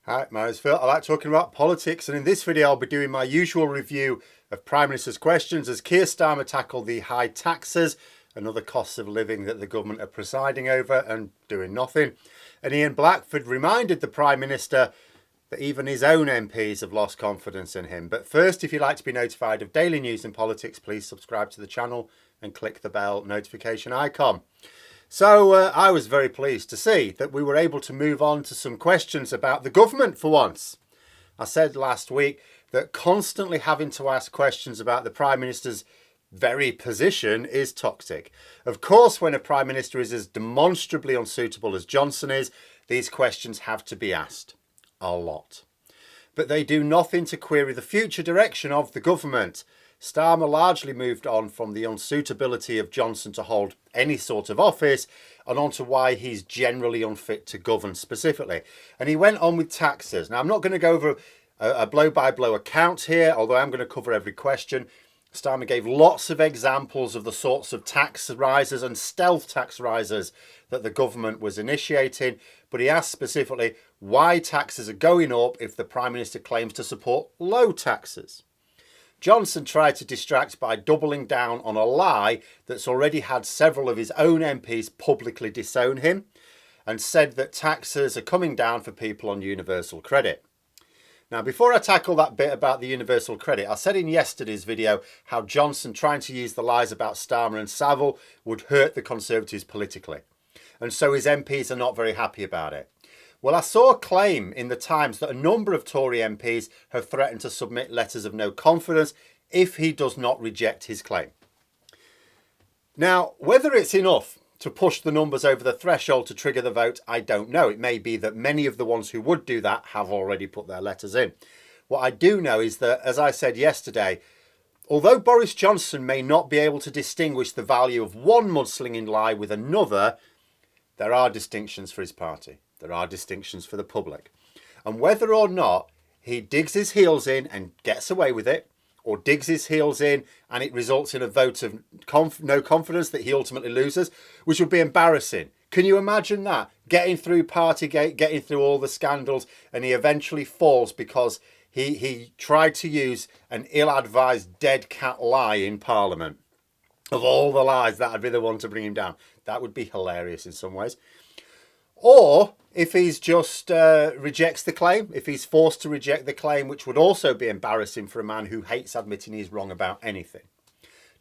Hi, my name's Phil. I like talking about politics, and in this video I'll be doing my usual review of Prime Minister's questions as Keir Starmer tackled the high taxes and other costs of living that the government are presiding over and doing nothing. And Ian Blackford reminded the Prime Minister that even his own MPs have lost confidence in him. But first, if you'd like to be notified of daily news and politics, please subscribe to the channel and click the bell notification icon. So I was very pleased to see that we were able to move on to some questions about the government for once. I said last week that constantly having to ask questions about the Prime Minister's very position is toxic. Of course, when a Prime Minister is as demonstrably unsuitable as Johnson is, these questions have to be asked. A lot. But they do nothing to query the future direction of the government. Starmer largely moved on from the unsuitability of Johnson to hold any sort of office and on to why he's generally unfit to govern specifically. And he went on with taxes. Now, I'm not going to go over a blow-by-blow account here, although I'm going to cover every question. Starmer gave lots of examples of the sorts of tax rises and stealth tax rises that the government was initiating, but he asked specifically why taxes are going up if the Prime Minister claims to support low taxes. Johnson tried to distract by doubling down on a lie that's already had several of his own MPs publicly disown him and said that taxes are coming down for people on universal credit. Now, before I tackle that bit about the universal credit, I said in yesterday's video how Johnson trying to use the lies about Starmer and Savile would hurt the Conservatives politically. And so his MPs are not very happy about it. Well, I saw a claim in the Times that a number of Tory MPs have threatened to submit letters of no confidence if he does not reject his claim. Now, whether it's enough to push the numbers over the threshold to trigger the vote, I don't know. It may be that many of the ones who would do that have already put their letters in. What I do know is that, as I said yesterday, although Boris Johnson may not be able to distinguish the value of one mudslinging lie with another, there are distinctions for his party. There are distinctions for the public. And whether or not he digs his heels in and gets away with it, or digs his heels in and it results in a vote of no confidence that he ultimately loses, which would be embarrassing. Can you imagine that? Getting through Partygate, getting through all the scandals, and he eventually falls because he tried to use an ill-advised dead cat lie in Parliament. Of all the lies, that would be the one to bring him down. That would be hilarious in some ways. Or if he's just rejects the claim, if he's forced to reject the claim, which would also be embarrassing for a man who hates admitting he's wrong about anything.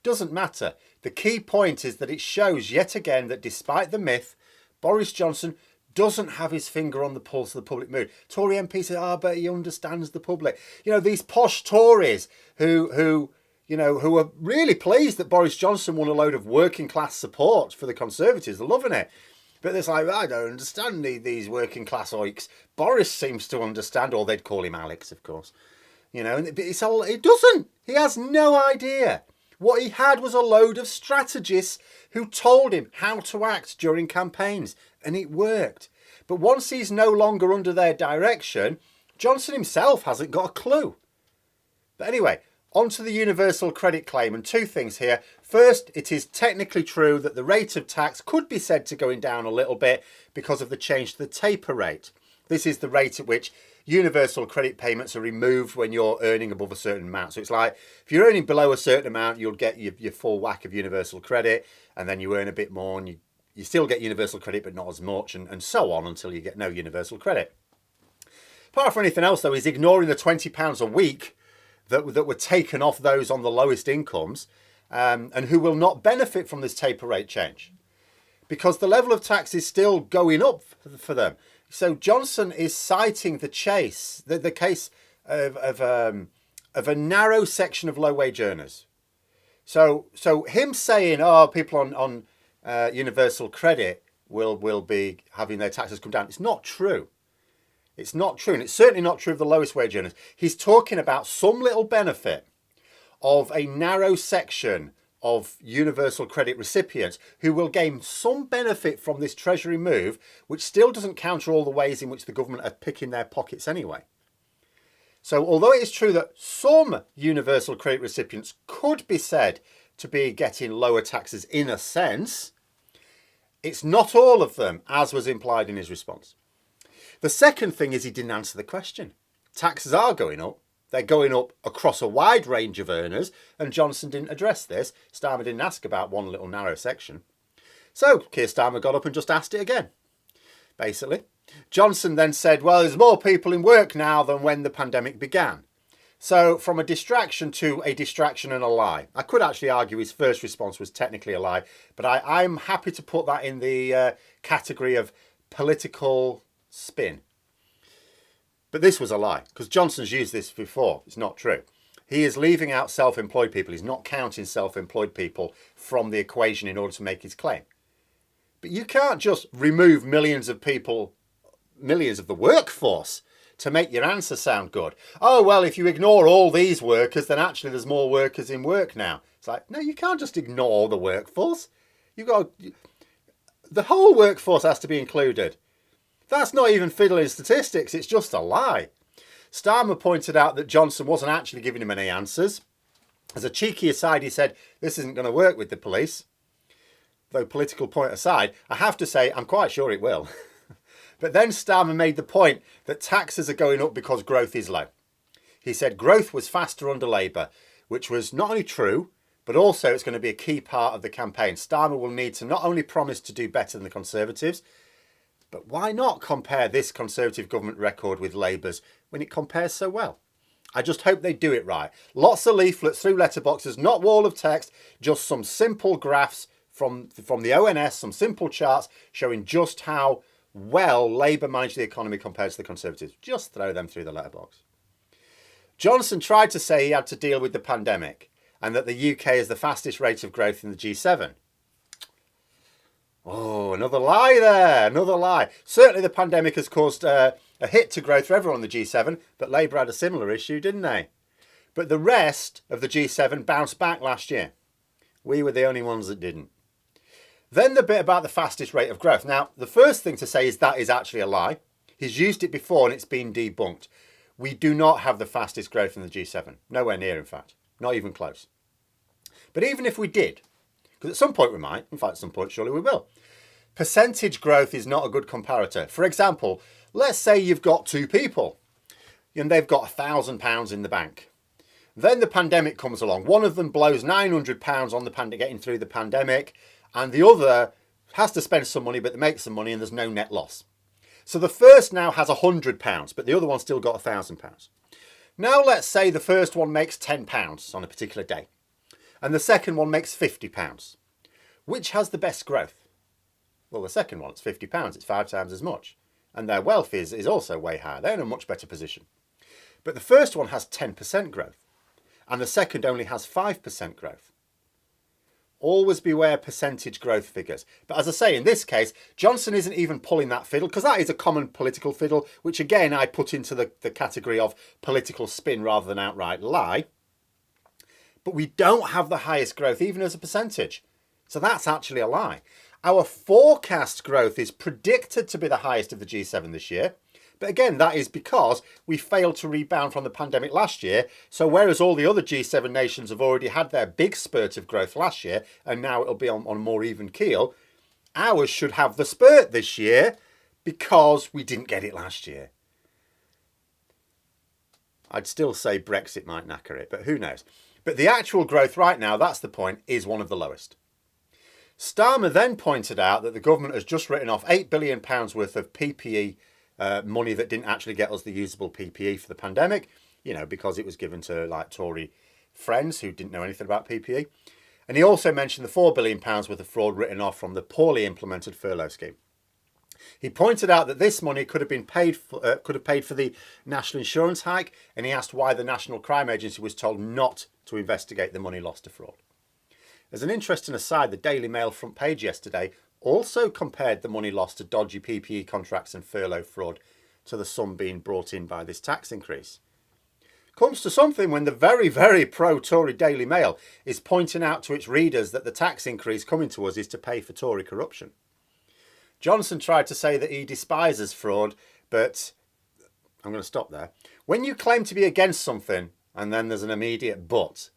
Doesn't matter. The key point is that it shows yet again that despite the myth, Boris Johnson doesn't have his finger on the pulse of the public mood. Tory MPs say, but he understands the public. You know, these posh Tories who are really pleased that Boris Johnson won a load of working class support for the Conservatives. They're loving it. But it's like, I don't understand these working class oiks. Boris seems to understand, or they'd call him Alex, of course. You know, and it doesn't. He has no idea. What he had was a load of strategists who told him how to act during campaigns, and it worked. But once he's no longer under their direction, Johnson himself hasn't got a clue. But anyway, on to the universal credit claim, and two things here. First, it is technically true that the rate of tax could be said to going down a little bit because of the change to the taper rate. This is the rate at which universal credit payments are removed when you're earning above a certain amount. So it's like if you're earning below a certain amount, you'll get your full whack of universal credit, and then you earn a bit more and you still get universal credit but not as much, and so on until you get no universal credit. Apart from anything else, though, he's ignoring the £20 a week that were taken off those on the lowest incomes and who will not benefit from this taper rate change because the level of tax is still going up for them. So Johnson is citing the case of a narrow section of low wage earners. So him saying, people on universal credit will be having their taxes come down. It's not true. It's not true, and it's certainly not true of the lowest wage earners. He's talking about some little benefit of a narrow section of universal credit recipients who will gain some benefit from this Treasury move, which still doesn't counter all the ways in which the government are picking their pockets anyway. So although it is true that some universal credit recipients could be said to be getting lower taxes in a sense, it's not all of them, as was implied in his response. The second thing is he didn't answer the question. Taxes are going up. They're going up across a wide range of earners, and Johnson didn't address this. Starmer didn't ask about one little narrow section. So Keir Starmer got up and just asked it again, basically. Johnson then said, well, there's more people in work now than when the pandemic began. So from a distraction to a distraction and a lie. I could actually argue his first response was technically a lie, but I'm happy to put that in the category of political spin. But this was a lie, because Johnson's used this before. It's not true. He is leaving out self-employed people. He's not counting self-employed people from the equation in order to make his claim. But you can't just remove millions of people, millions of the workforce, to make your answer sound good. Oh, well, if you ignore all these workers, then actually there's more workers in work now. It's like, no, you can't just ignore the workforce. The whole workforce has to be included. That's not even fiddling statistics, it's just a lie. Starmer pointed out that Johnson wasn't actually giving him any answers. As a cheeky aside, he said, this isn't going to work with the police. Though political point aside, I have to say, I'm quite sure it will. But then Starmer made the point that taxes are going up because growth is low. He said growth was faster under Labour, which was not only true, but also it's going to be a key part of the campaign. Starmer will need to not only promise to do better than the Conservatives, but why not compare this Conservative government record with Labour's when it compares so well? I just hope they do it right. Lots of leaflets through letterboxes, not wall of text, just some simple graphs from the ONS, some simple charts showing just how well Labour managed the economy compared to the Conservatives. Just throw them through the letterbox. Johnson tried to say he had to deal with the pandemic and that the UK is the fastest rate of growth in the G7. Oh, another lie there, another lie. Certainly the pandemic has caused a hit to growth for everyone in the G7, but Labour had a similar issue, didn't they? But the rest of the G7 bounced back last year. We were the only ones that didn't. Then the bit about the fastest rate of growth. Now, the first thing to say is that is actually a lie. He's used it before and it's been debunked. We do not have the fastest growth in the G7. Nowhere near, in fact. Not even close. But even if we did, because at some point we might, in fact, at some point surely we will, percentage growth is not a good comparator. For example, let's say you've got two people and they've got £1,000 in the bank. Then the pandemic comes along. One of them blows £900 on getting through the pandemic, and the other has to spend some money, but they make some money and there's no net loss. So the first now has £100, but the other one's still got £1,000. Now let's say the first one makes £10 on a particular day, and the second one makes £50. Which has the best growth? Well, the second one, it's £50. It's 5 times as much. And their wealth is also way higher. They're in a much better position. But the first one has 10% growth, and the second only has 5% growth. Always beware percentage growth figures. But as I say, in this case, Johnson isn't even pulling that fiddle, because that is a common political fiddle, which again I put into the category of political spin rather than outright lie. But we don't have the highest growth even as a percentage. So that's actually a lie. Our forecast growth is predicted to be the highest of the G7 this year. But again, that is because we failed to rebound from the pandemic last year. So whereas all the other G7 nations have already had their big spurt of growth last year, and now it'll be on a more even keel, ours should have the spurt this year because we didn't get it last year. I'd still say Brexit might knacker it, but who knows? But the actual growth right now, that's the point, is one of the lowest. Starmer then pointed out that the government has just written off £8 billion worth of PPE money that didn't actually get us the usable PPE for the pandemic, because it was given to like Tory friends who didn't know anything about PPE. And he also mentioned the £4 billion worth of fraud written off from the poorly implemented furlough scheme. He pointed out that this money could have paid for the national insurance hike, and he asked why the National Crime Agency was told not to investigate the money lost to fraud. As an interesting aside, the Daily Mail front page yesterday also compared the money lost to dodgy PPE contracts and furlough fraud to the sum being brought in by this tax increase. Comes to something when the very, very pro-Tory Daily Mail is pointing out to its readers that the tax increase coming to us is to pay for Tory corruption. Johnson tried to say that he despises fraud, but I'm going to stop there. When you claim to be against something and then there's an immediate but,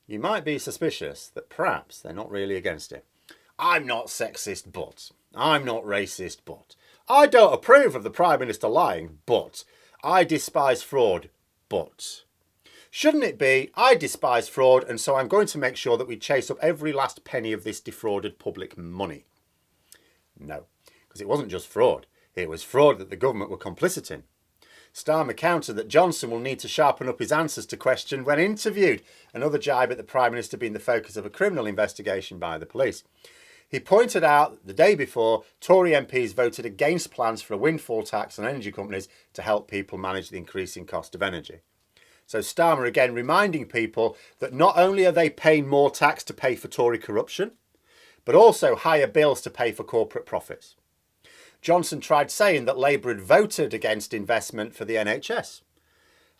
you might be suspicious that perhaps they're not really against it. I'm not sexist, but I'm not racist, but I don't approve of the Prime Minister lying, but I despise fraud, but... Shouldn't it be, I despise fraud, and so I'm going to make sure that we chase up every last penny of this defrauded public money? No, because it wasn't just fraud. It was fraud that the government were complicit in. Starmer countered that Johnson will need to sharpen up his answers to questions when interviewed, another jibe at the Prime Minister being the focus of a criminal investigation by the police. He pointed out that the day before, Tory MPs voted against plans for a windfall tax on energy companies to help people manage the increasing cost of energy. So Starmer again reminding people that not only are they paying more tax to pay for Tory corruption, but also higher bills to pay for corporate profits. Johnson tried saying that Labour had voted against investment for the NHS.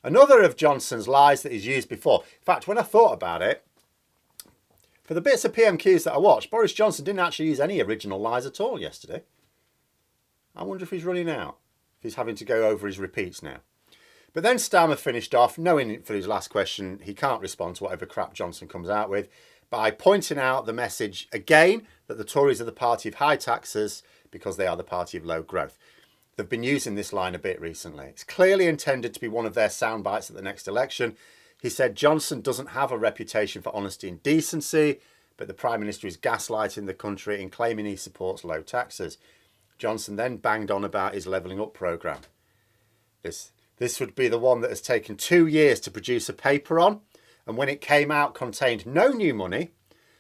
Another of Johnson's lies that he's used before. In fact, when I thought about it, for the bits of PMQs that I watched, Boris Johnson didn't actually use any original lies at all yesterday. I wonder if he's running out, if he's having to go over his repeats now. But then Starmer finished off, knowing for his last question he can't respond to whatever crap Johnson comes out with, by pointing out the message again that the Tories are the party of high taxes because they are the party of low growth. They've been using this line a bit recently. It's clearly intended to be one of their sound bites at the next election. He said Johnson doesn't have a reputation for honesty and decency, but the Prime Minister is gaslighting the country in claiming he supports low taxes. Johnson then banged on about his levelling up programme. This would be the one that has taken 2 years to produce a paper on, and when it came out contained no new money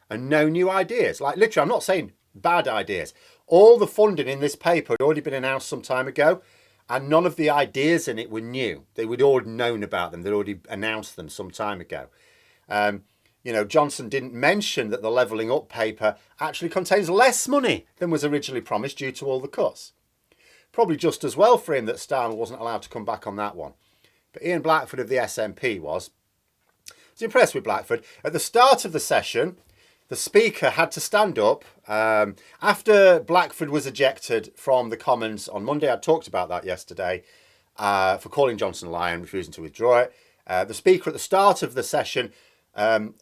and no new ideas. Like literally, I'm not saying bad ideas. All the funding in this paper had already been announced some time ago, and none of the ideas in it were new. They would already known about them. They'd already announced them some time ago. Johnson didn't mention that the levelling up paper actually contains less money than was originally promised due to all the cuts. Probably just as well for him that Starmer wasn't allowed to come back on that one. But Ian Blackford of the SNP was impressed with Blackford. At the start of the session, the Speaker had to stand up. After Blackford was ejected from the Commons on Monday, I talked about that yesterday, for calling Johnson a liar and refusing to withdraw it. The Speaker at the start of the session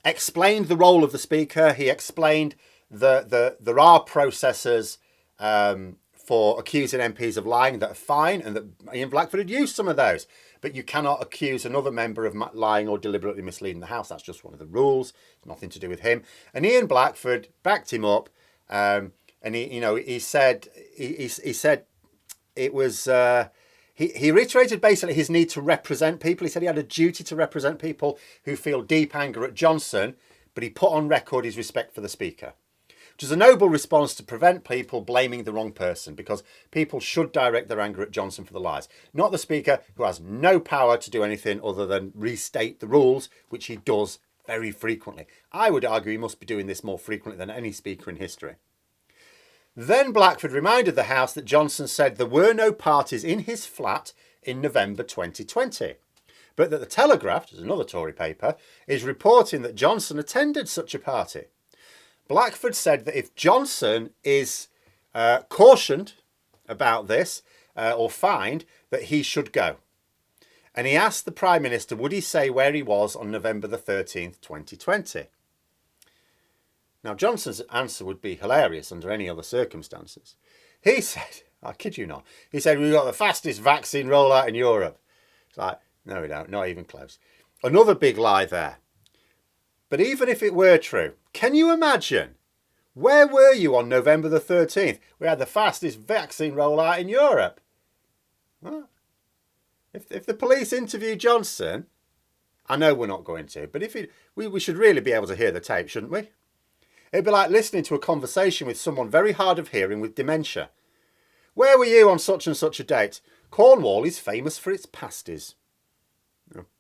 explained the role of the Speaker. He explained that there are processes for accusing MPs of lying that are fine, and that Ian Blackford had used some of those. But you cannot accuse another member of lying or deliberately misleading the House. That's just one of the rules. It's nothing to do with him. And Ian Blackford backed him up, and he said it was. He reiterated basically his need to represent people. He said he had a duty to represent people who feel deep anger at Johnson, but he put on record his respect for the Speaker, which is a noble response to prevent people blaming the wrong person, because people should direct their anger at Johnson for the lies, not the Speaker, who has no power to do anything other than restate the rules, which he does very frequently. I would argue he must be doing this more frequently than any Speaker in history. Then Blackford reminded the House that Johnson said there were no parties in his flat in November 2020, but that the Telegraph, which is another Tory paper, is reporting that Johnson attended such a party. Blackford said that if Johnson is cautioned about this or fined, that he should go. And he asked the Prime Minister, would he say where he was on November the 13th, 2020? Now, Johnson's answer would be hilarious under any other circumstances. He said, I kid you not, he said, we've got the fastest vaccine rollout in Europe. It's like, no, we don't, not even close. Another big lie there. But even if it were true, can you imagine? Where were you on November the 13th? We had the fastest vaccine rollout in Europe. Well, if the police interview Johnson, I know we're not going to, but we should really be able to hear the tape, shouldn't we? It'd be like listening to a conversation with someone very hard of hearing with dementia. Where were you on such and such a date? Cornwall is famous for its pasties.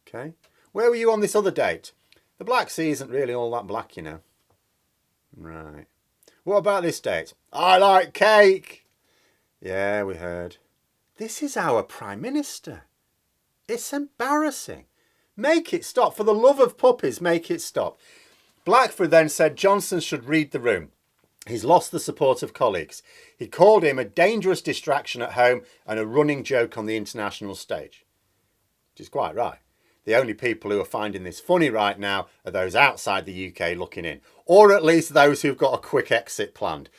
Okay. Where were you on this other date? The Black Sea isn't really all that black, you know. Right. What about this date? I like cake. Yeah, we heard. This is our Prime Minister. It's embarrassing. Make it stop. For the love of puppies, make it stop. Blackford then said Johnson should read the room. He's lost the support of colleagues. He called him a dangerous distraction at home and a running joke on the international stage. Which is quite right. The only people who are finding this funny right now are those outside the UK looking in, or at least those who've got a quick exit planned.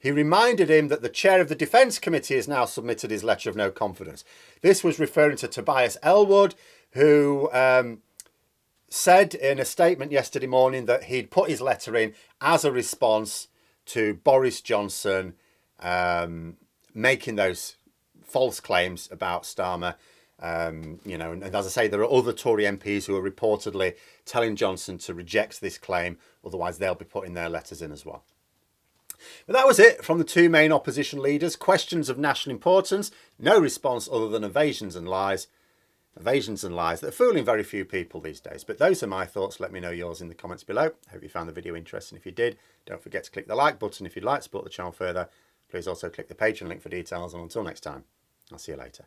He reminded him that the chair of the Defence Committee has now submitted his letter of no confidence. This was referring to Tobias Ellwood, who said in a statement yesterday morning that he'd put his letter in as a response to Boris Johnson making those false claims about Starmer. You know, and as I say, there are other Tory MPs who are reportedly telling Johnson to reject this claim, otherwise they'll be putting their letters in as well. But that was it from the two main opposition leaders. Questions of national importance, no response other than evasions and lies. Evasions and lies that are fooling very few people these days. But those are my thoughts. Let me know yours in the comments below. Hope you found the video interesting. If you did, don't forget to click the like button if you'd like to support the channel further. Please also click the Patreon link for details. And until next time, I'll see you later.